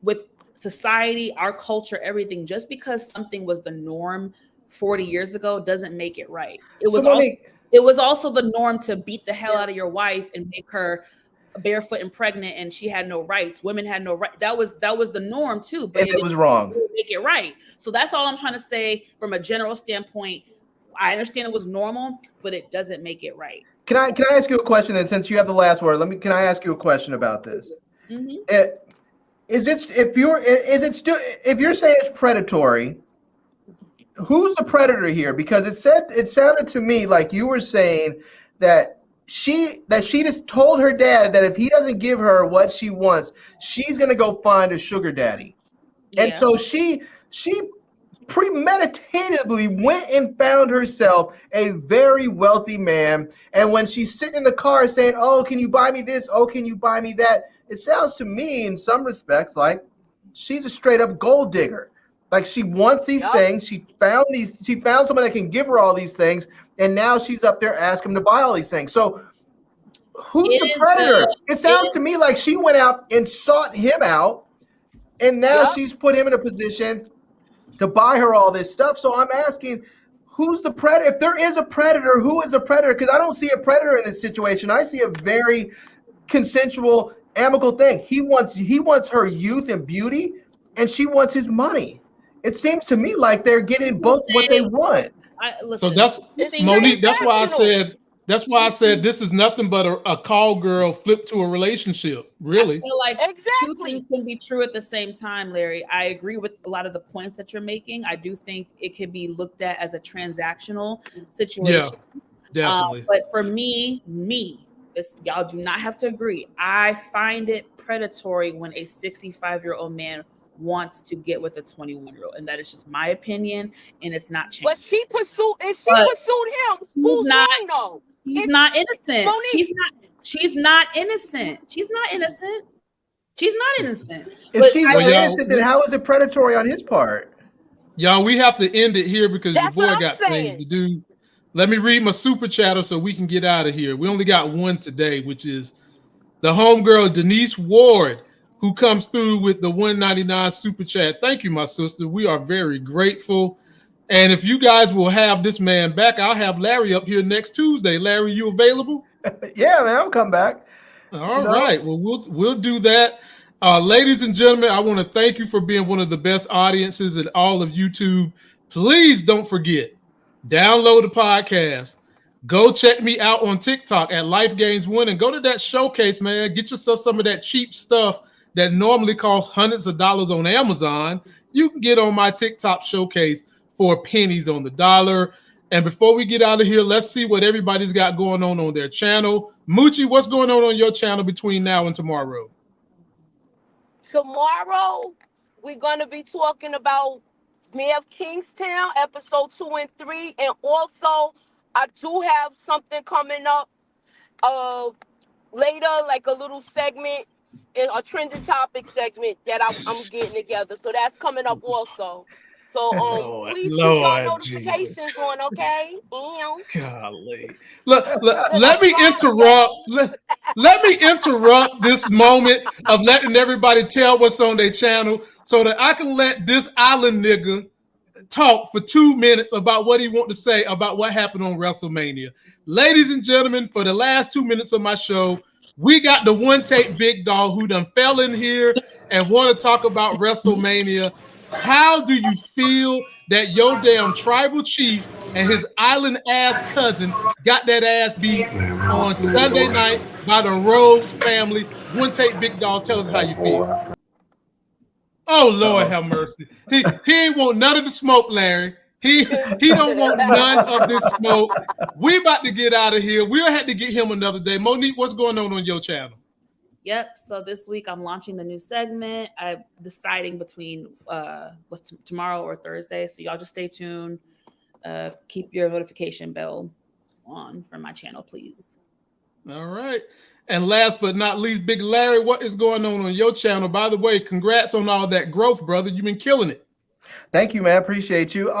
with society, our culture, everything, just because something was the norm 40 years ago doesn't make it right. It was also the norm to beat the hell out of your wife and make her barefoot and pregnant, and she had no rights. Women had no right. That was the norm too. But it was wrong. Make it right. So that's all I'm trying to say from a general standpoint. I understand it was normal, but it doesn't make it right. Can I ask you a question? And since you have the last word, can I ask you a question about this? Mm-hmm. If you're saying it's predatory, who's the predator here? Because it sounded to me like you were saying that she just told her dad that if he doesn't give her what she wants, she's gonna go find a sugar daddy. Yeah. And so she premeditatively went and found herself a very wealthy man. And when she's sitting in the car saying, "Oh, can you buy me this? Oh, can you buy me that?" It sounds to me in some respects like she's a straight up gold digger. Like she wants these things. She found someone that can give her all these things. And now she's up there asking him to buy all these things. So who's the predator? It sounds to me like she went out and sought him out. And now she's put him in a position to buy her all this stuff. So I'm asking, who's the predator? If there is a predator, who is the predator? Because I don't see a predator in this situation. I see a very consensual, amicable thing. He wants her youth and beauty, and she wants his money. It seems to me like they're getting both what they want. So that's Monique. That's why I said this is nothing but a call girl flipped to a relationship. Really, I feel like two things can be true at the same time, Larry. I agree with a lot of the points that you're making. I do think it can be looked at as a transactional situation. Yeah, definitely. But for me, y'all do not have to agree. I find it predatory when a 65-year-old man wants to get with a 21-year-old, and that is just my opinion, and it's not changing. But if she pursued him, who's not, wrong though? She's not innocent. Monique. She's not innocent. She's not innocent. If she's not innocent, then how is it predatory on his part? Y'all, we have to end it here because your boy got things to do. Let me read my super chatter so we can get out of here. We only got one today, which is the homegirl Denise Ward, who comes through with the 199 super chat. Thank you, my sister. We are very grateful. And if you guys will have this man back, I'll have Larry up here next Tuesday. Larry, you available? Yeah, man, I'll come back. All right. Well, we'll do that. Ladies and gentlemen, I want to thank you for being one of the best audiences at all of YouTube. Please don't forget, download the podcast. Go check me out on TikTok at Life Gains One and go to that showcase, man. Get yourself some of that cheap stuff that normally costs hundreds of dollars on Amazon. You can get on my TikTok showcase for pennies on the dollar. And before we get out of here, let's see what everybody's got going on their channel. Moochie, what's going on your channel between now and tomorrow? Tomorrow, we're going to be talking about BMF Kingstown, episode 2 and 3. And also, I do have something coming up later, like a little segment, a trending topic segment that I'm getting together. So that's coming up also. So please keep your notifications on, okay? Golly. Let me interrupt. Let me interrupt this moment of letting everybody tell what's on their channel so that I can let this island nigga talk for 2 minutes about what he wants to say about what happened on WrestleMania. Ladies and gentlemen, for the last 2 minutes of my show, we got the one take big dog who done fell in here and want to talk about WrestleMania. How do you feel that your damn tribal chief and his island ass cousin got that ass beat on Sunday night by the Rhodes family? One take big dog, tell us how you feel. Oh Lord, have mercy. He ain't want none of the smoke, Larry. He don't want none of this smoke. We about to get out of here. We'll have to get him another day. Monique, what's going on your channel? Yep. So this week I'm launching the new segment. I'm deciding between what's tomorrow or Thursday. So y'all just stay tuned. Keep your notification bell on for my channel, please. All right. And last but not least, Big Larry, what is going on your channel? By the way, congrats on all that growth, brother. You've been killing it. Thank you, man. Appreciate you.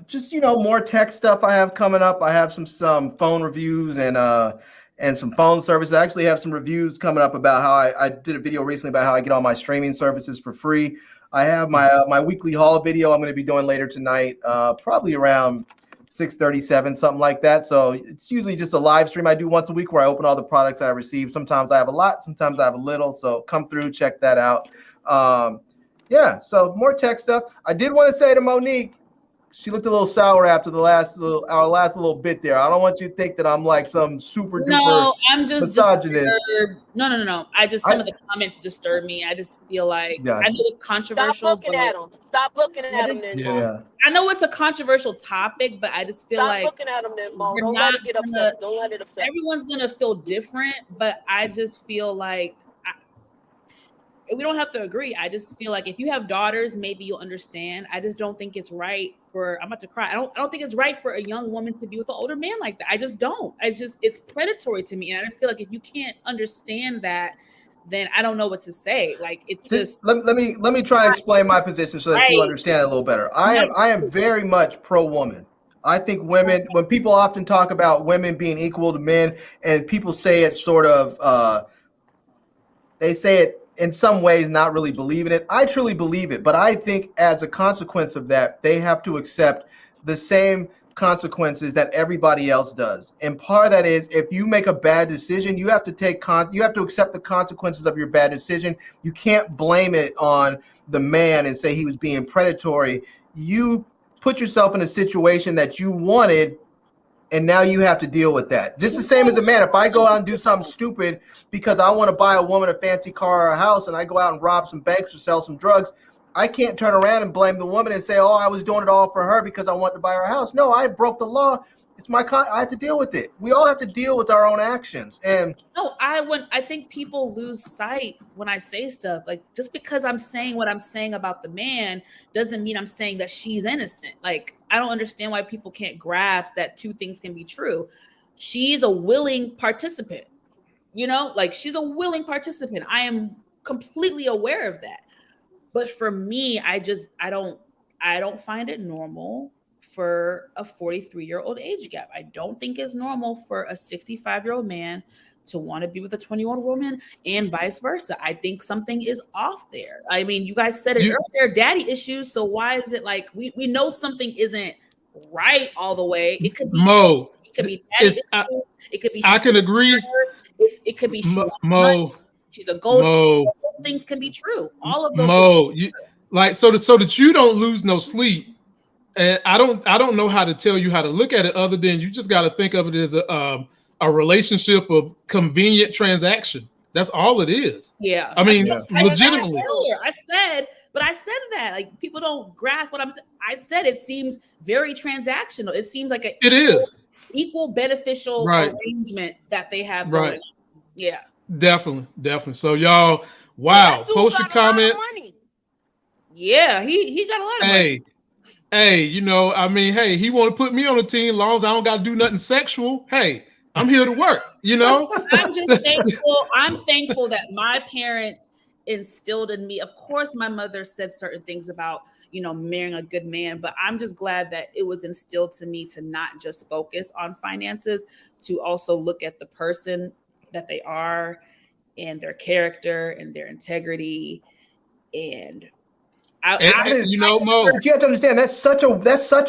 Just more tech stuff I have coming up. I have some phone reviews and some phone services. I actually have some reviews coming up about how I did a video recently about how I get all my streaming services for free. I have my weekly haul video I'm going to be doing later tonight, probably around 6:37, something like that. So it's usually just a live stream I do once a week where I open all the products I receive. Sometimes I have a lot, sometimes I have a little. So come through, check that out. Yeah, so more tech stuff. I did want to say to Monique, she looked a little sour after our last little bit there. I don't want you to think that I'm like some super duper I'm just misogynist. disturbed. No. Some of the comments disturb me. I just feel like I know it's controversial. Stop looking at him. Stop looking at him, Yeah. I know it's a controversial topic, but I just feel Stop like looking at him, Don't let it get upset. Don't let it upset. Everyone's gonna feel different, but I just feel like we don't have to agree. I just feel like if you have daughters, maybe you'll understand. I just don't think it's right for. I'm about to cry. I don't think it's right for a young woman to be with an older man like that. I just don't. It's predatory to me, and I feel like if you can't understand that, then I don't know what to say. Like it's just. Let me try and explain my position so that you understand it a little better. I am very much pro woman. I think women, when people often talk about women being equal to men, and people say it sort of, they say it in some ways not really believing it. I truly believe it, but I think as a consequence of that, they have to accept the same consequences that everybody else does. And part of that is if you make a bad decision, you have to accept the consequences of your bad decision. You can't blame it on the man and say he was being predatory. You put yourself in a situation that you wanted, and now you have to deal with that. Just the same as a man. If I go out and do something stupid because I want to buy a woman a fancy car or a house, and I go out and rob some banks or sell some drugs, I can't turn around and blame the woman and say, oh, I was doing it all for her because I want to buy her a house. No, I broke the law. It's I have to deal with it. We all have to deal with our own actions. And no, I think people lose sight when I say stuff. Like just because I'm saying what I'm saying about the man doesn't mean I'm saying that she's innocent. Like I don't understand why people can't grasp that two things can be true. She's a willing participant. Like she's a willing participant. I am completely aware of that. But for me, I don't find it normal for a 43-year-old age gap. I don't think it's normal for a 65-year-old man to want to be with a 21-year-old woman and vice versa. I think something is off there. I mean, you guys said it earlier, daddy issues. So why is it like we know something isn't right all the way? It could be Mo. It could be daddy issues. It could be. I can agree. It could be Mo. She's a gold. Mo. Things can be true. All of those. Mo, so that you don't lose no sleep. And I don't know how to tell you how to look at it other than you just got to think of it as a relationship of convenient transaction. That's all it is. Yeah. I mean, legitimately. I said that like people don't grasp what I'm saying. I said it seems very transactional. It seems like it is equal beneficial arrangement that they have going on. Yeah. Definitely. So y'all, wow. Post your comment. Yeah, he got a lot of money. Hey, he want to put me on the team as long as I don't got to do nothing sexual. Hey, I'm here to work, I'm just thankful. I'm thankful that my parents instilled in me. Of course, my mother said certain things about, marrying a good man, but I'm just glad that it was instilled to me to not just focus on finances, to also look at the person that they are and their character and their integrity and You know, Mo. But you have to understand that's such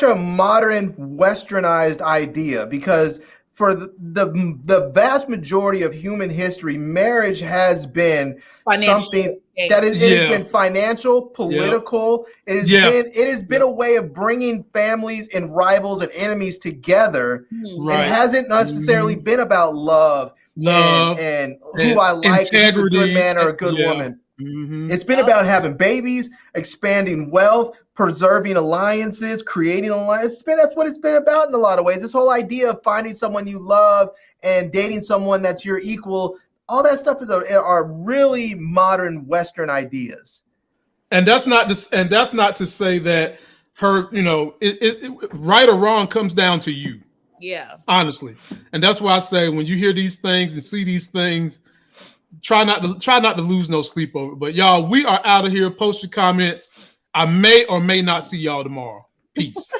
a modern westernized idea, because for the vast majority of human history, marriage has been something that it has been financial, political. It has been a way of bringing families and rivals and enemies together. Right. It hasn't necessarily been about love and who I like, integrity, a good man or a good woman. It's been about having babies, expanding wealth, preserving alliances, creating alliances. That's what it's been about in a lot of ways. This whole idea of finding someone you love and dating someone that's your equal, all that stuff are really modern Western ideas. And that's not to say that her, you know, it right or wrong comes down to you. Yeah. Honestly. And that's why I say when you hear these things and see these things, try not to lose no sleep over it. But y'all, we are out of here. Post your comments. I may or may not see y'all tomorrow. Peace.